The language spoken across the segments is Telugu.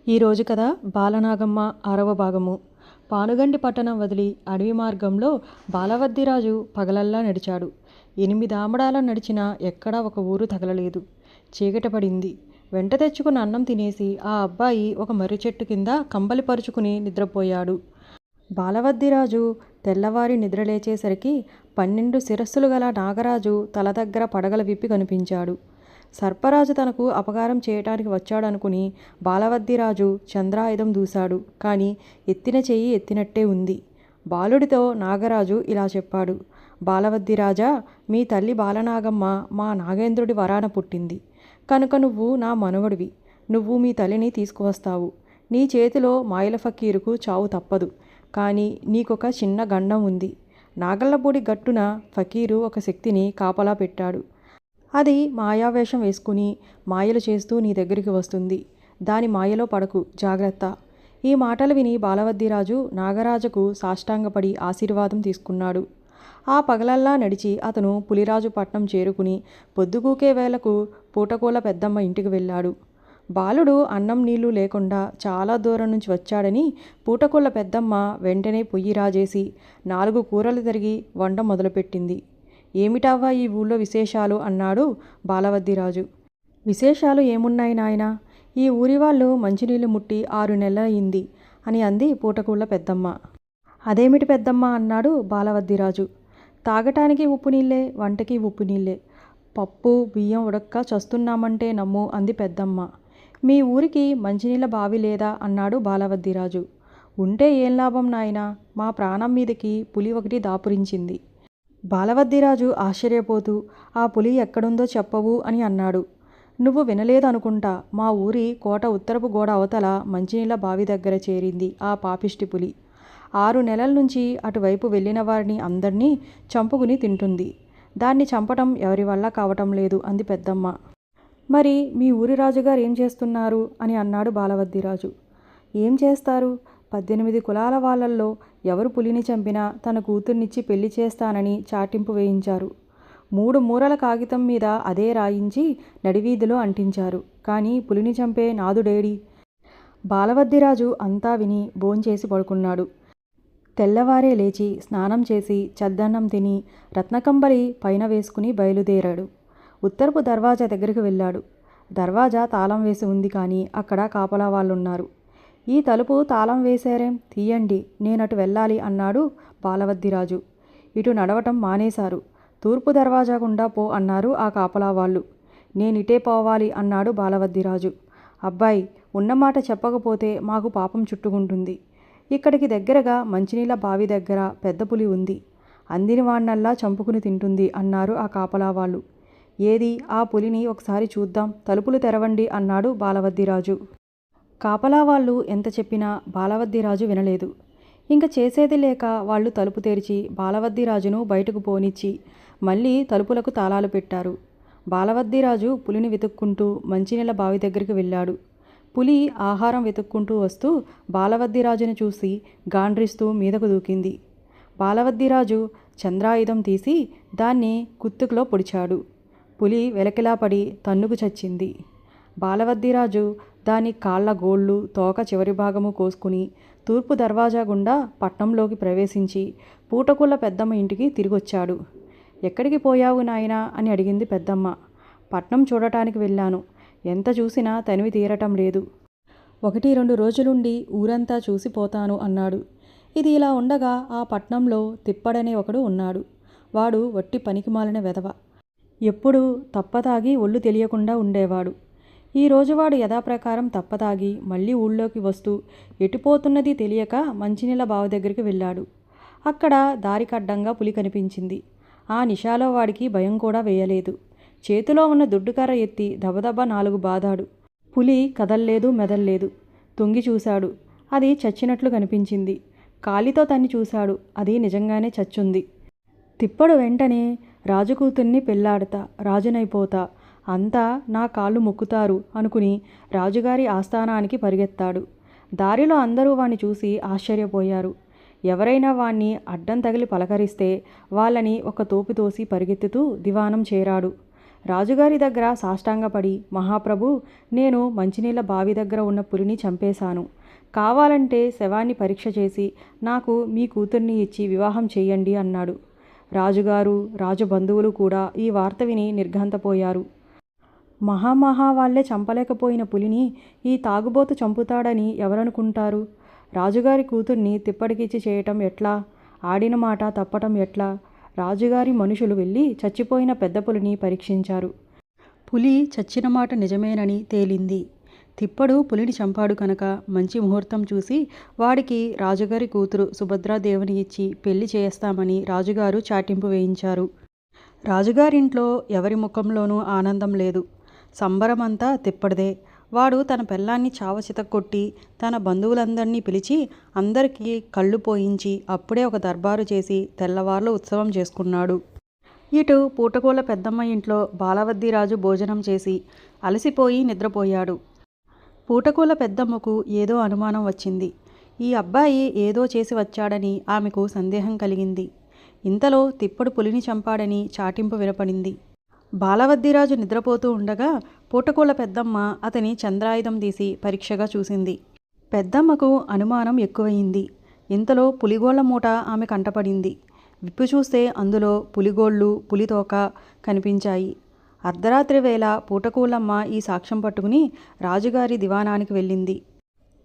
ఈరోజు కథ బాలనాగమ్మ 6వ భాగము. పానుగండి పట్టణం వదిలి అడవి మార్గంలో బాలవద్దిరాజు పగలల్లా నడిచాడు. 8 ఆమడాల నడిచినా ఎక్కడా ఒక ఊరు తగలలేదు. చీకటి పడింది. వెంట తెచ్చుకున్న అన్నం తినేసి ఆ అబ్బాయి ఒక మర్రి చెట్టు కింద కంబలి పరుచుకుని నిద్రపోయాడు. బాలవద్దిరాజు తెల్లవారి నిద్రలేచేసరికి 12 శిరస్సులు గల నాగరాజు తల దగ్గర పడగల విప్పి కనిపించాడు. సర్పరాజు తనకు అపకారం చేయటానికి వచ్చాడనుకుని బాలవద్దిరాజు చంద్రాయుధం దూశాడు. కానీ ఎత్తిన చెయ్యి ఎత్తినట్టే ఉంది. బాలుడితో నాగరాజు ఇలా చెప్పాడు. బాలవద్దిరాజా, మీ తల్లి బాలనాగమ్మ మా నాగేంద్రుడి వరాన పుట్టింది కనుక నువ్వు నా మనవడివి. నువ్వు మీ తల్లిని తీసుకువస్తావు. నీ చేతిలో మాయల ఫకీరుకు చావు తప్పదు. కానీ నీకొక చిన్న గండం ఉంది. నాగల్లపూడి గట్టున ఫకీరు ఒక శక్తిని కాపలా పెట్టాడు. అది మాయావేషం వేసుకుని మాయలు చేస్తూ నీ దగ్గరికి వస్తుంది. దాని మాయలో పడకు, జాగ్రత్త. ఈ మాటలు విని బాలవద్దిరాజు నాగరాజుకు సాష్టాంగపడి ఆశీర్వాదం తీసుకున్నాడు. ఆ పగలల్లా నడిచి అతను పులిరాజు పట్నం చేరుకుని పొద్దుగూకే వేళకు పూటకూల పెద్దమ్మ ఇంటికి వెళ్ళాడు. బాలుడు అన్నం నీళ్లు లేకుండా చాలా దూరం నుంచి వచ్చాడని పూటకూల పెద్దమ్మ వెంటనే పొయ్యి రాజేసి 4 కూరలు తరిగి వంట మొదలుపెట్టింది. ఏమిటవ్వా ఈ ఊళ్ళో విశేషాలు అన్నాడు బాలవద్దిరాజు. విశేషాలు ఏమున్నాయి నాయనా, ఈ ఊరి వాళ్ళు మంచినీళ్ళు ముట్టి 6 నెలలయింది అని అంది పూటకూళ్ళ పెద్దమ్మ. అదేమిటి పెద్దమ్మ అన్నాడు బాలవద్దిరాజు. తాగటానికి ఉప్పు నీళ్ళే, వంటకి ఉప్పు నీళ్ళే, పప్పు బియ్యం ఉడక్క చస్తున్నామంటే నమ్ము అంది పెద్దమ్మ. మీ ఊరికి మంచినీళ్ళ బావి లేదా అన్నాడు బాలవద్దిరాజు. ఉంటే ఏం లాభం నాయనా, మా ప్రాణం మీదకి పులి ఒకటి దాపురించింది. బాలవద్దిరాజు ఆశ్చర్యపోతూ ఆ పులి ఎక్కడుందో చెప్పవు అని అన్నాడు. నువ్వు వినలేదనుకుంటా, మా ఊరి కోట ఉత్తరపు గోడ అవతల మంచినీళ్ళ బావి దగ్గర చేరింది ఆ పాపిష్టి పులి. 6 నెలల నుంచి అటువైపు వెళ్ళిన వారిని అందరినీ చంపుకుని తింటుంది. దాన్ని చంపటం ఎవరి వల్ల కావటం లేదు అంది పెద్దమ్మ. మరి మీ ఊరి రాజుగారు ఏం చేస్తున్నారు అని అన్నాడు బాలవద్దిరాజు. ఏం చేస్తారు, 18 కులాల వాళ్ళల్లో ఎవరు పులిని చంపినా తన కూతుర్నిచ్చి పెళ్లి చేస్తానని చాటింపు వేయించారు. 3 మూరల కాగితం మీద అదే రాయించి నడివీధిలో అంటించారు. కానీ పులిని చంపే నాదుడేడి? బాలవద్దిరాజు అంతా విని భోంచేసి పడుకున్నాడు. తెల్లవారే లేచి స్నానం చేసి చద్దన్నం తిని రత్నకంబలి పైన వేసుకుని బయలుదేరాడు. ఉత్తరపు దర్వాజా దగ్గరికి వెళ్ళాడు. దర్వాజా తాళం వేసి ఉంది కానీ అక్కడ కాపలా వాళ్ళున్నారు. ఈ తలుపు తాళం వేశారేం, తీయండి, నేనటు వెళ్ళాలి అన్నాడు బాలవద్దిరాజు. ఇటు నడవటం మానేశారు. తూర్పు దర్వాజా గుండా పో అన్నారు ఆ కాపలా వాళ్ళు. నేనిటే పోవాలి అన్నాడు బాలవద్దిరాజు. అబ్బాయి, ఉన్నమాట చెప్పకపోతే మాకు పాపం చుట్టుకుంటుంది. ఇక్కడికి దగ్గరగా మంచినీళ్ళ బావి దగ్గర పెద్ద పులి ఉంది. అందిన వాణ్ణల్లా చంపుకుని తింటుంది అన్నారు ఆ కాపలా వాళ్ళు. ఏది, ఆ పులిని ఒకసారి చూద్దాం, తలుపులు తెరవండి అన్నాడు బాలవద్దిరాజు. కాపలా వాళ్ళు ఎంత చెప్పినా బాలవద్దిరాజు వినలేదు. ఇంక చేసేది లేక వాళ్ళు తలుపు తెరిచి బాలవద్దిరాజును బయటకు పోనిచ్చి మళ్ళీ తలుపులకు తాళాలు పెట్టారు. బాలవద్దిరాజు పులిని వెతుక్కుంటూ మంచినీళ్ళ బావి దగ్గరికి వెళ్ళాడు. పులి ఆహారం వెతుక్కుంటూ వస్తూ బాలవద్దిరాజును చూసి గాండ్రిస్తూ మీదకు దూకింది. బాలవద్దిరాజు చంద్రాయుధం తీసి దాన్ని కుత్తుకులో పొడిచాడు. పులి వెలకిలా పడి తన్నుకు చచ్చింది. బాలవద్దిరాజు దాని కాళ్ల గోళ్ళు, తోక చివరి భాగము కోసుకుని తూర్పు దర్వాజా గుండా పట్నంలోకి ప్రవేశించి పూటకూళ్ళ పెద్దమ్మ ఇంటికి తిరిగొచ్చాడు. ఎక్కడికి పోయావు నాయనా అని అడిగింది పెద్దమ్మ. పట్నం చూడటానికి వెళ్ళాను. ఎంత చూసినా తనివి తీరటం లేదు. 1-2 రోజులుండి ఊరంతా చూసిపోతాను అన్నాడు. ఇది ఇలా ఉండగా ఆ పట్నంలో తిప్పడనే ఒకడు ఉన్నాడు. వాడు వట్టి పనికిమాలిన వెధవ. ఎప్పుడూ తప్పతాగి ఒళ్ళు తెలియకుండా ఉండేవాడు. ఈరోజు వాడు యథాప్రకారం తప్పతాగి మళ్ళీ ఊళ్ళోకి వస్తూ ఎటుపోతున్నది తెలియక మంచినీళ్ళ బావి దగ్గరికి వెళ్ళాడు. అక్కడ దారికడ్డంగా పులి కనిపించింది. ఆ నిషాలో వాడికి భయం కూడా వేయలేదు. చేతిలో ఉన్న దుడ్డుకర్ర ఎత్తి దబదబ 4 బాదాడు. పులి కదల్లేదు, మెదల్లేదు. తొంగి చూశాడు. అది చచ్చినట్లు కనిపించింది. కాలితో తన్ని చూశాడు. అది నిజంగానే చచ్చుంది. తిప్పడు వెంటనే రాజుకూతుర్ని పెళ్ళాడతా, రాజునైపోతా, అంతా నా కాళ్ళు మొక్కుతారు అనుకుని రాజుగారి ఆస్థానానికి పరిగెత్తాడు. దారిలో అందరూ వాణ్ణి చూసి ఆశ్చర్యపోయారు. ఎవరైనా వాణ్ణి అడ్డం తగిలి పలకరిస్తే వాళ్ళని ఒక తోపు తోసి పరిగెత్తుతూ దివాణం చేరాడు. రాజుగారి దగ్గర సాష్టాంగపడి, మహాప్రభు, నేను మంచినీళ్ళ బావి దగ్గర ఉన్న పులిని చంపేశాను. కావాలంటే శవాన్ని పరీక్ష చేసి నాకు మీ కూతుర్ని ఇచ్చి వివాహం చెయ్యండి అన్నాడు. రాజుగారు, రాజు బంధువులు కూడా ఈ వార్త విని నిర్ఘాంతపోయారు. వాళ్లే చంపలేకపోయిన పులిని ఈ తాగుబోతు చంపుతాడని ఎవరనుకుంటారు? రాజుగారి కూతుర్ని తిప్పడికిచ్చి చేయటం ఎట్లా? ఆడిన మాట తప్పటం ఎట్లా? రాజుగారి మనుషులు వెళ్ళి చచ్చిపోయిన పెద్ద పులిని పరీక్షించారు. పులి చచ్చిన మాట నిజమేనని తేలింది. తిప్పడు పులిని చంపాడు కనుక మంచి ముహూర్తం చూసి వాడికి రాజుగారి కూతురు సుభద్రాదేవిని ఇచ్చి పెళ్లి చేస్తామని రాజుగారు చాటింపు వేయించారు. రాజుగారింట్లో ఎవరి ముఖంలోనూ ఆనందం లేదు. సంబరమంతా తిప్పడిదే. వాడు తన పెళ్ళాన్ని చావచితక్కొట్టి తన బంధువులందరినీ పిలిచి అందరికీ కళ్ళు పోయించి అప్పుడే ఒక దర్బారు చేసి తెల్లవార్లు ఉత్సవం చేసుకున్నాడు. ఇటు పూటకోళ్ళ పెద్దమ్మ ఇంట్లో బాలవద్దిరాజు భోజనం చేసి అలసిపోయి నిద్రపోయాడు. పూటకోళ్ళ పెద్దమ్మకు ఏదో అనుమానం వచ్చింది. ఈ అబ్బాయి ఏదో చేసి వచ్చాడని ఆమెకు సందేహం కలిగింది. ఇంతలో తిప్పడు పులిని చంపాడని చాటింపు వినపడింది. బాలవద్దిరాజు నిద్రపోతూ ఉండగా పూటకోళ్ళ పెద్దమ్మ అతని చంద్రాయుధం తీసి పరీక్షగా చూసింది. పెద్దమ్మకు అనుమానం ఎక్కువయింది. ఇంతలో పులిగోళ్ల మూట ఆమె కంటపడింది. విప్పు చూస్తే అందులో పులిగోళ్ళు, పులితోక కనిపించాయి. అర్ధరాత్రి వేళ పూటకోళ్ళమ్మ ఈ సాక్ష్యం పట్టుకుని రాజుగారి దివాణానికి వెళ్ళింది.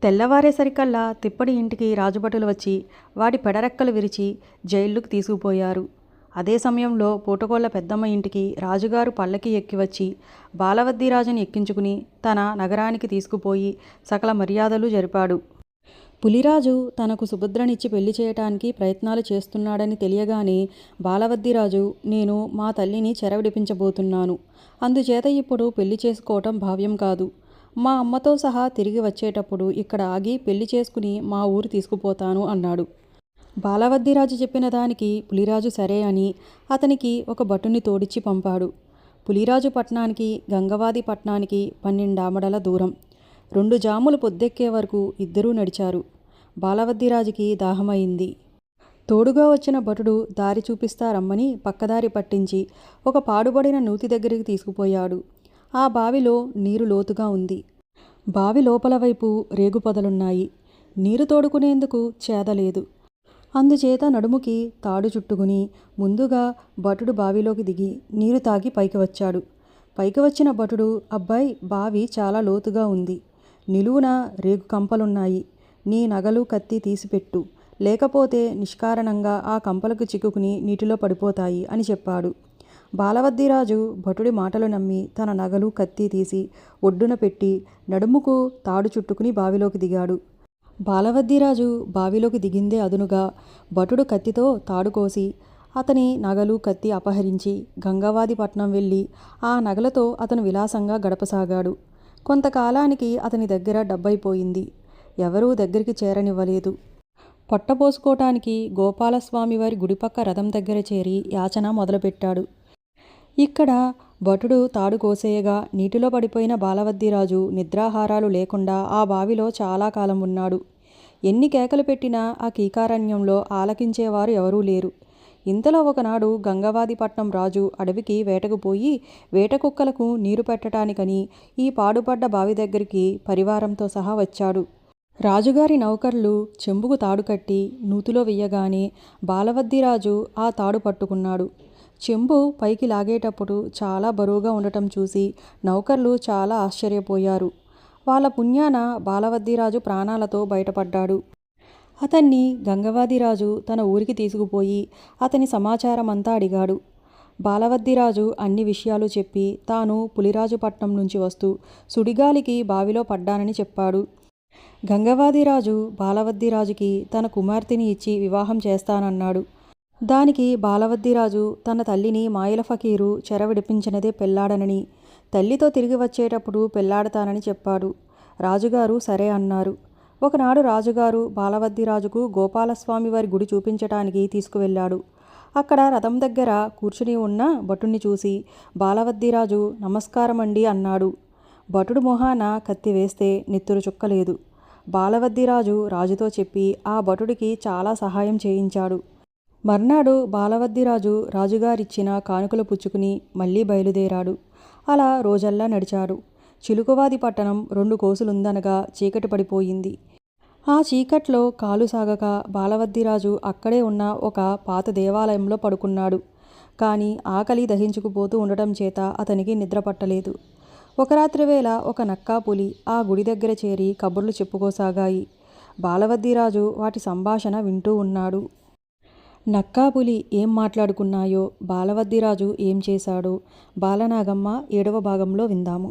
తెల్లవారేసరికల్లా తిప్పడి ఇంటికి రాజభటులు వచ్చి వాడి పెడరెక్కలు విరిచి జైలుకు తీసుకుపోయారు. అదే సమయంలో పూటకోళ్ళ పెద్దమ్మ ఇంటికి రాజుగారు పల్లకి ఎక్కివచ్చి బాలవద్దిరాజుని ఎక్కించుకుని తన నగరానికి తీసుకుపోయి సకల మర్యాదలు జరిపాడు. పులిరాజు తనకు సుభద్రనిచ్చి పెళ్లి చేయటానికి ప్రయత్నాలు చేస్తున్నాడని తెలియగానే బాలవద్దిరాజు, నేను మా తల్లిని చెరవిడిపించబోతున్నాను. అందుచేత ఇప్పుడు పెళ్లి చేసుకోవటం భావ్యం కాదు. మా అమ్మతో సహా తిరిగి వచ్చేటప్పుడు ఇక్కడ ఆగి పెళ్లి చేసుకుని మా ఊరు తీసుకుపోతాను అన్నాడు. బాలవద్దిరాజు చెప్పిన దానికి పులిరాజు సరే అని అతనికి ఒక భటుని తోడిచ్చి పంపాడు. పులిరాజు పట్నానికి గంగవాది పట్నానికి 12 ఆమడల దూరం. 2 జాములు పొద్దెక్కే వరకు ఇద్దరూ నడిచారు. బాలవద్దిరాజుకి దాహమైంది. తోడుగా వచ్చిన భటుడు దారి చూపిస్తారమ్మని పక్కదారి పట్టించి ఒక పాడుబడిన నూతి దగ్గరికి తీసుకుపోయాడు. ఆ బావిలో నీరు లోతుగా ఉంది. బావి లోపల వైపు రేగుపొదలున్నాయి. నీరు తోడుకునేందుకు చేదలేదు. అందుచేత నడుముకి తాడు చుట్టుకుని ముందుగా భటుడు బావిలోకి దిగి నీరు తాగి పైకి వచ్చాడు. పైకి వచ్చిన భటుడు, అబ్బాయి, బావి చాలా లోతుగా ఉంది. నిలువున రేగు కంపలున్నాయి. నీ నగలు, కత్తి తీసిపెట్టు, లేకపోతే నిష్కారణంగా ఆ కంపలకు చిక్కుకుని నీటిలో పడిపోతాయి అని చెప్పాడు. బాలవద్దిరాజు భటుడి మాటలు నమ్మి తన నగలు, కత్తి తీసి ఒడ్డున పెట్టి నడుముకు తాడు చుట్టుకుని బావిలోకి దిగాడు. బాలవద్దిరాజు బావిలోకి దిగిందే అదునుగా భటుడు కత్తితో తాడు కోసి అతని నగలు, కత్తి అపహరించి గంగవాది పట్నం వెళ్ళి ఆ నగలతో అతను విలాసంగా గడపసాగాడు. కొంతకాలానికి అతని దగ్గర డబ్బైపోయింది. ఎవరూ దగ్గరికి చేరనివ్వలేదు. పొట్టపోసుకోటానికి గోపాలస్వామివారి గుడిపక్క రథం దగ్గర చేరి యాచన మొదలుపెట్టాడు. ఇక్కడ భటుడు తాడు కోసేయగా నీటిలో పడిపోయిన బాలవద్దిరాజు నిద్రాహారాలు లేకుండా ఆ బావిలో చాలా కాలం ఉన్నాడు. ఎన్ని కేకలు పెట్టినా ఆ కీకారణ్యంలో ఆలకించేవారు ఎవరూ లేరు. ఇంతలో ఒకనాడు గంగవాది పట్నం రాజు అడవికి వేటకు పోయి వేటకుక్కలకు నీరు పెట్టడానికని ఈ పాడుపడ్డ బావి దగ్గరికి పరివారంతో సహా వచ్చాడు. రాజుగారి నౌకర్లు చెంబుకు తాడు కట్టి నూతిలో వెయ్యగానే బాలవద్దిరాజు ఆ తాడు పట్టుకున్నాడు. చెంబు పైకి లాగేటప్పుడు చాలా బరువుగా ఉండటం చూసి నౌకర్లు చాలా ఆశ్చర్యపోయారు. వాళ్ళ పుణ్యాన బాలవద్దిరాజు ప్రాణాలతో బయటపడ్డాడు. అతన్ని గంగవాదిరాజు తన ఊరికి తీసుకుపోయి అతని సమాచారమంతా అడిగాడు. బాలవద్దిరాజు అన్ని విషయాలు చెప్పి తాను పులిరాజు పట్నం నుంచి వస్తూ సుడిగాలికి బావిలో పడ్డానని చెప్పాడు. గంగవాదిరాజు బాలవద్దిరాజుకి తన కుమార్తెని ఇచ్చి వివాహం చేస్తానన్నాడు. దానికి బాలవద్దిరాజు తన తల్లిని మాయల ఫకీరు చెర విడిపించినదే పెళ్లాడనని, తల్లితో తిరిగి వచ్చేటప్పుడు పెళ్లాడతానని చెప్పాడు. రాజుగారు సరే అన్నారు. ఒకనాడు రాజుగారు బాలవద్దిరాజుకు గోపాలస్వామి వారి గుడి చూపించటానికి తీసుకువెళ్ళాడు. అక్కడ రథం దగ్గర కూర్చుని ఉన్న భటుణ్ణి చూసి బాలవద్దిరాజు నమస్కారమండి అన్నాడు. భటుడు మొహాన కత్తి వేస్తే నెత్తురు చుక్కలేదు. బాలవద్దిరాజు రాజుతో చెప్పి ఆ భటుడికి చాలా సహాయం చేయించాడు. మర్నాడు బాలవద్దిరాజు రాజుగారిచ్చిన కానుకలు పుచ్చుకుని మళ్ళీ బయలుదేరాడు. అలా రోజల్లా నడిచాడు. చిలుకవాది పట్టణం 2 కోసులుందనగా చీకటి పడిపోయింది. ఆ చీకట్లో కాలు సాగక బాలవద్దిరాజు అక్కడే ఉన్న ఒక పాత దేవాలయంలో పడుకున్నాడు. కానీ ఆకలి దహించుకుపోతూ ఉండటం చేత అతనికి నిద్ర పట్టలేదు. ఒక రాత్రి వేళ ఒక నక్కా పులి ఆ గుడి దగ్గర చేరి కబుర్లు చెప్పుకోసాగాయి. బాలవద్దిరాజు వాటి సంభాషణ వింటూ ఉన్నాడు. నక్కా పులి ఏం మాట్లాడుకున్నాయో, బాలవద్దిరాజు ఏం చేశాడో బాలనాగమ్మ 7వ భాగంలో విందాము.